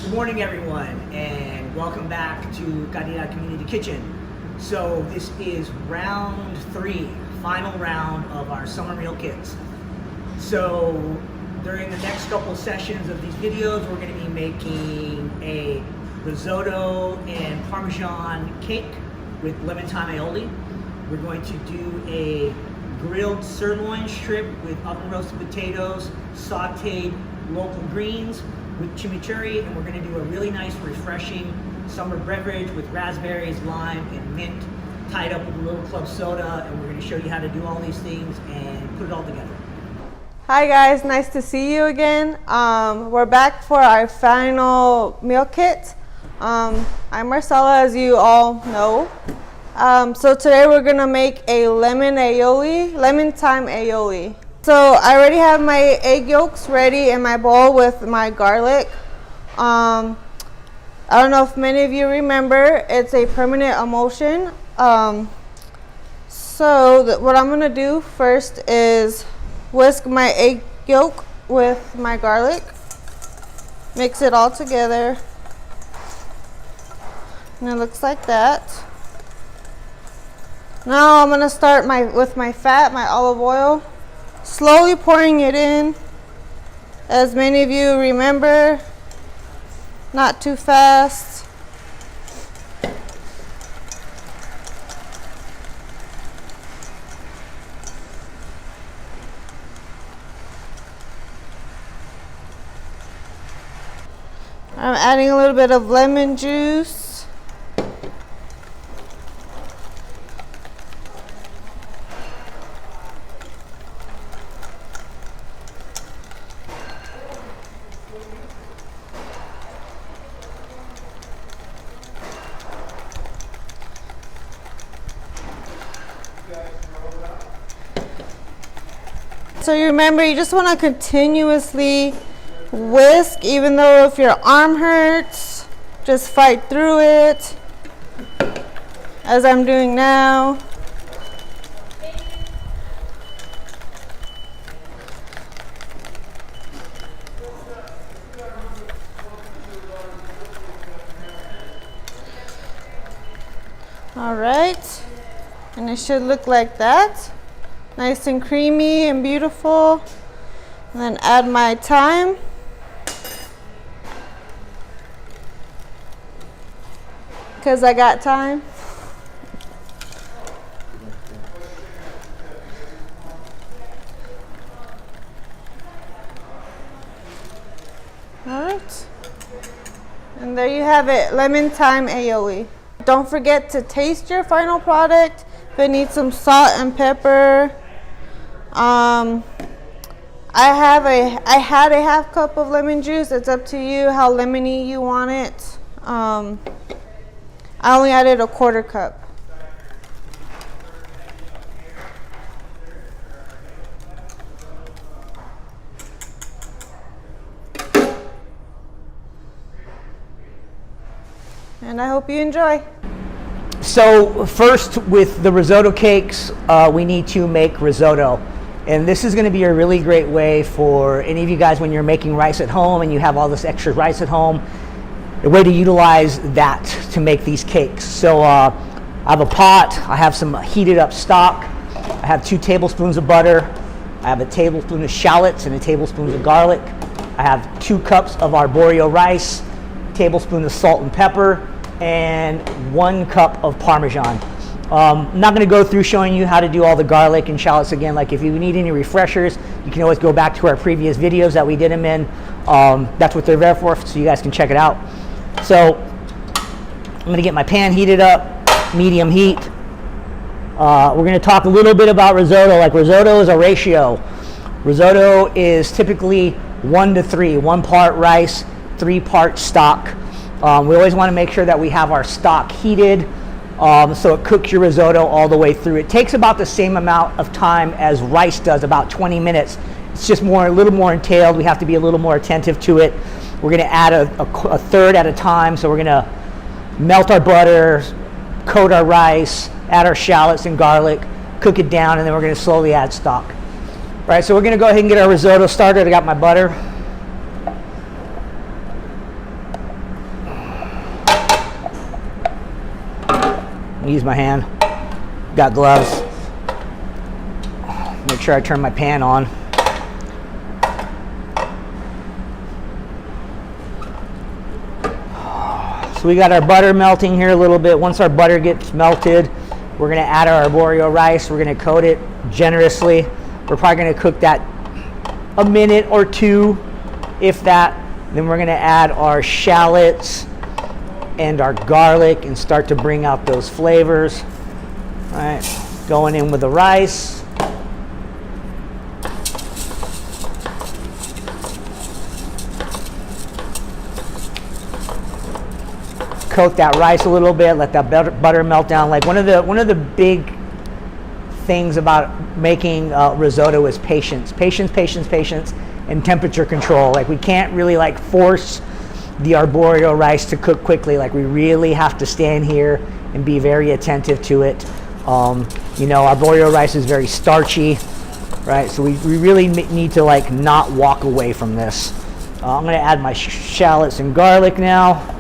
Good morning, everyone, and welcome back to Calidad Community Kitchen. So this is round 3, final round of our summer meal kits. So during the next couple sessions of these videos, we're going to be making a risotto and Parmesan cake with lemon thyme aioli. We're going to do a grilled sirloin strip with oven roasted potatoes, sauteed local greens with chimichurri, and we're going to do a really nice refreshing summer beverage with raspberries, lime, and mint tied up with a little club soda, and we're going to show you how to do all these things and put it all together. Hi guys, nice to see you again. We're back for our final meal kit. I'm Marcella, as you all know. So today we're gonna make a lemon thyme aioli. So I already have my egg yolks ready in my bowl with my garlic. I don't know if many of you remember, it's a permanent emulsion. What I'm gonna do first is whisk my egg yolk with my garlic, mix it all together, and it looks like that. Now I'm gonna start with my fat, my olive oil, slowly pouring it in. As many of you remember, not too fast. I'm adding a little bit of lemon juice. So you remember, you just want to continuously whisk, even though if your arm hurts, just fight through it, as I'm doing now. All right, and it should look like that. Nice and creamy and beautiful. And then add my thyme. Because I got time. All right. And there you have it, lemon thyme aioli. Don't forget to taste your final product. If it needs some salt and pepper. I had a half cup of lemon juice. It's up to you how lemony you want it. I only added a quarter cup. And I hope you enjoy. So first, with the risotto cakes, we need to make risotto. And this is going to be a really great way for any of you guys when you're making rice at home and you have all this extra rice at home, a way to utilize that to make these cakes. So I have a pot, I have some heated up stock, I have 2 tablespoons of butter, I have a tablespoon of shallots and a tablespoon of garlic, I have 2 cups of arborio rice, a tablespoon of salt and pepper, and 1 cup of Parmesan. I'm not going to go through showing you how to do all the garlic and shallots again. Like, if you need any refreshers, you can always go back to our previous videos that we did them in. That's what they're there for, so you guys can check it out. So I'm going to get my pan heated up, medium heat. We're going to talk a little bit about risotto. Like, risotto is a ratio. Risotto is typically 1 to 3, 1 part rice, 3 parts stock. We always want to make sure that we have our stock heated, so it cooks your risotto all the way through. It takes about the same amount of time as rice does, about 20 minutes. It's just a little more entailed. We have to be a little more attentive to it. We're going to add a third at a time. So we're going to melt our butter, coat our rice, add our shallots and garlic, cook it down, and then we're going to slowly add stock. All right, so we're going to go ahead and get our risotto started. I got my butter. use my hand. Got gloves. Make sure I turn my pan on. So we got our butter melting here a little bit. Once our butter gets melted, we're gonna add our arborio rice. We're gonna coat it generously. We're probably gonna cook that a minute or two, if that. Then we're gonna add our shallots and our garlic and start to bring out those flavors. All right, going in with the rice. Coat that rice a little bit, let that butter melt down. Like one of the big things about making risotto is patience, and temperature control. Like we can't really like force the arborio rice to cook quickly. Like we really have to stand here and be very attentive to it. You know, arborio rice is very starchy, right? So we really need to like not walk away from this. I'm gonna add my shallots and garlic now.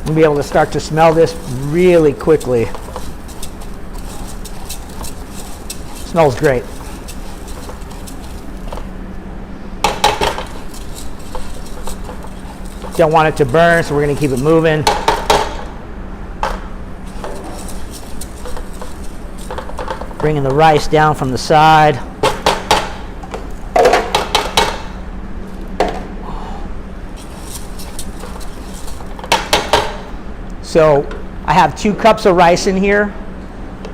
You'll be able to start to smell this really quickly. Smells great. Don't want it to burn, so we're going to keep it moving. Bringing the rice down from the side. So I have 2 cups of rice in here,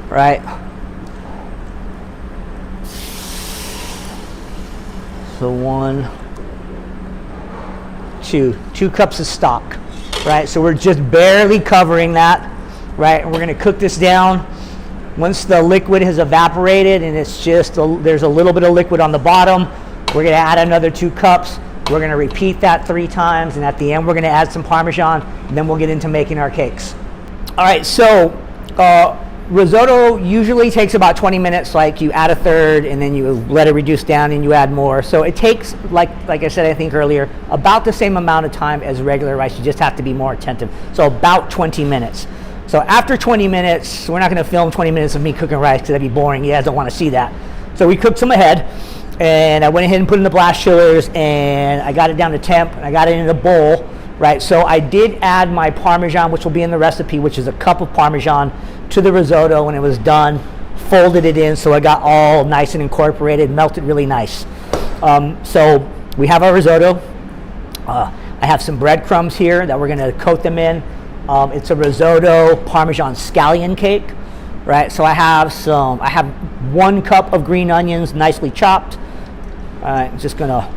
right? So 1, 2 cups of stock, right? So we're just barely covering that, right? And we're gonna cook this down. Once the liquid has evaporated and it's just, there's a little bit of liquid on the bottom, we're gonna add another 2 cups. We're gonna repeat that 3 times, and at the end we're gonna add some Parmesan, and then we'll get into making our cakes. All right, so risotto usually takes about 20 minutes. Like you add a third, and then you let it reduce down, and you add more. So it takes, like I said, I think earlier, about the same amount of time as regular rice. You just have to be more attentive. So about 20 minutes. So after 20 minutes, we're not gonna film 20 minutes of me cooking rice because that'd be boring. You guys don't wanna see that. So we cooked some ahead. And I went ahead and put in the blast chillers, and I got it down to temp, and I got it in a bowl, right? So I did add my Parmesan, which will be in the recipe, which is a cup of Parmesan, to the risotto when it was done, folded it in so it got all nice and incorporated, melted really nice. So we have our risotto. I have some breadcrumbs here that we're gonna coat them in. It's a risotto Parmesan scallion cake, right? So I have 1 cup of green onions, nicely chopped. Just gonna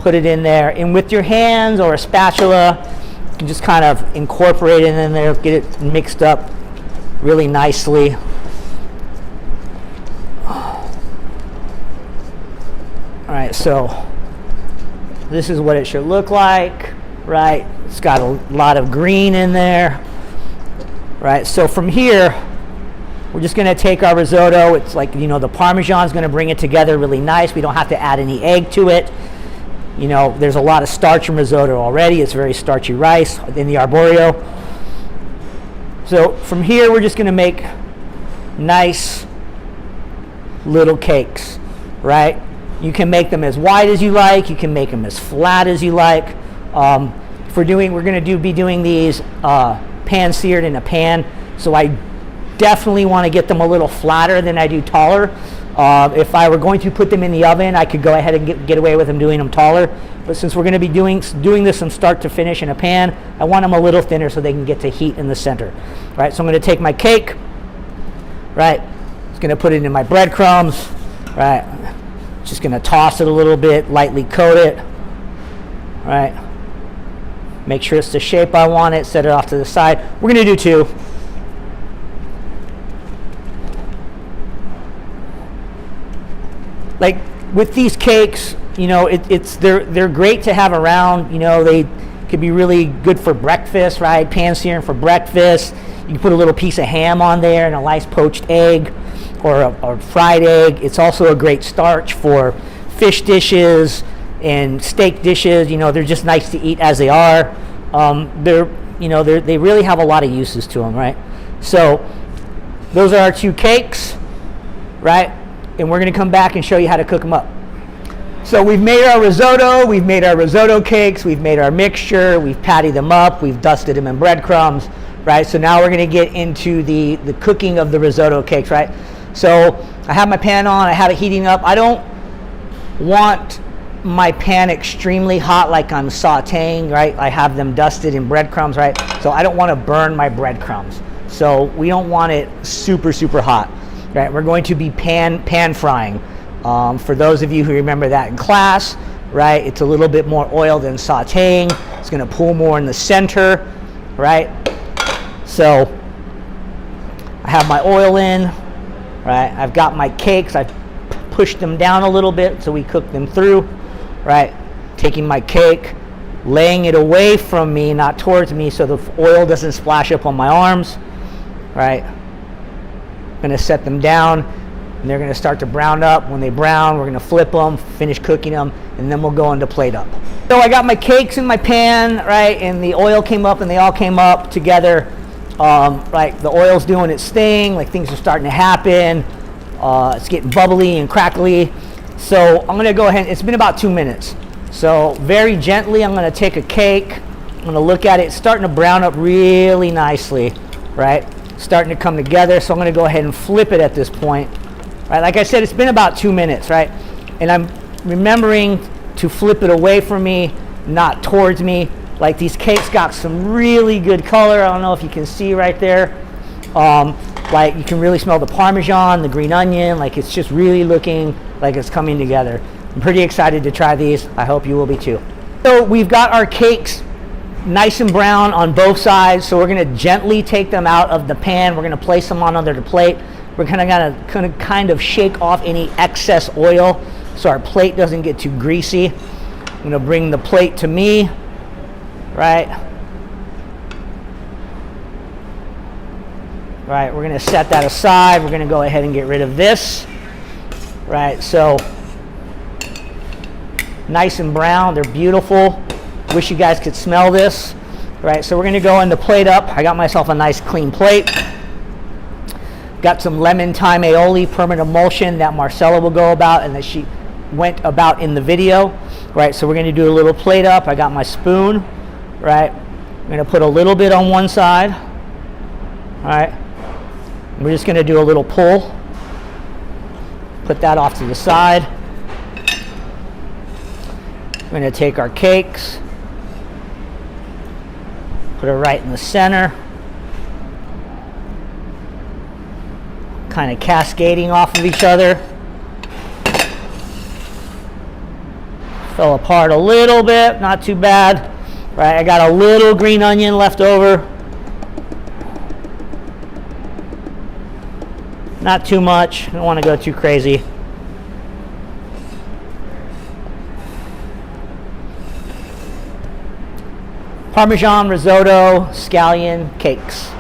put it in there, and with your hands or a spatula, you can just kind of incorporate it in there, get it mixed up really nicely. All right, so this is what it should look like, right? It's got a lot of green in there, right? So from here, we're just gonna take our risotto. It's like, you know, the Parmesan's gonna bring it together really nice. We don't have to add any egg to it. You know, there's a lot of starch in risotto already. It's very starchy rice in the arborio. So from here, we're just gonna make nice little cakes, right? You can make them as wide as you like. You can make them as flat as you like. If we're gonna be doing these pan-seared in a pan. So I definitely want to get them a little flatter than I do taller. If I were going to put them in the oven, I could go ahead and get away with them doing them taller. But since we're going to be doing this from start to finish in a pan, I want them a little thinner so they can get to heat in the center. Right, so I'm going to take my cake, right, just going to put it in my breadcrumbs, right, just going to toss it a little bit, lightly coat it, right, make sure it's the shape I want it, set it off to the side. We're going to do 2. Like with these cakes, you know, they're great to have around. You know, they could be really good for breakfast, right? Pan-searing for breakfast. You can put a little piece of ham on there and a nice poached egg or a fried egg. It's also a great starch for fish dishes and steak dishes. You know, they're just nice to eat as they are. They really have a lot of uses to them, right? So those are our 2 cakes, right? And we're going to come back and show you how to cook them up. So we've made our risotto, we've made our risotto cakes, we've made our mixture, we've patted them up, we've dusted them in breadcrumbs, right? So now we're going to get into the cooking of the risotto cakes, right? So I have my pan on, I have it heating up. I don't want my pan extremely hot like I'm sauteing, right? I have them dusted in breadcrumbs, right? So I don't want to burn my breadcrumbs. So we don't want it super, super hot, right? We're going to be pan frying. For those of you who remember that in class, right? It's a little bit more oil than sauteing. It's going to pull more in the center, right? So I have my oil in, right? I've got my cakes. I've pushed them down a little bit so we cook them through, right? Taking my cake, laying it away from me, not towards me, so the oil doesn't splash up on my arms, right? I'm going to set them down, and they're going to start to brown up. When they brown, we're going to flip them, finish cooking them, and then we'll go into plate up. So I got my cakes in my pan, right, and the oil came up, and they all came up together, right? The oil's doing its thing, like things are starting to happen. It's getting bubbly and crackly. So I'm going to go ahead, it's been about 2 minutes. So very gently, I'm going to take a cake, I'm going to look at it, it's starting to brown up really nicely, right? Starting to come together, so I'm going to go ahead and flip it at this point. Right, like I said, it's been about 2 minutes, right? And I'm remembering to flip it away from me, not towards me. Like these cakes got some really good color. I don't know if you can see right there. Like you can really smell the Parmesan, the green onion. Like it's just really looking like it's coming together. I'm pretty excited to try these. I hope you will be too. So we've got our cakes nice and brown on both sides. So we're going to gently take them out of the pan. We're going to place them on under the plate. We're kind of shake off any excess oil so our plate doesn't get too greasy. I'm going to bring the plate to me, right? Right, we're going to set that aside. We're going to go ahead and get rid of this, right? So nice and brown, they're beautiful. Wish you guys could smell this, right? So we're going to go into plate up. I got myself a nice clean plate. Got some lemon thyme aioli permanent emulsion that Marcella will go about and that she went about in the video, right? So we're going to do a little plate up. I got my spoon, right? I'm going to put a little bit on one side, all right? We're just going to do a little pull. Put that off to the side. We're going to take our cakes, put it right in the center. Kind of cascading off of each other. Fell apart a little bit, not too bad. Right, I got a little green onion left over. Not too much, I don't want to go too crazy. Parmesan risotto, scallion cakes.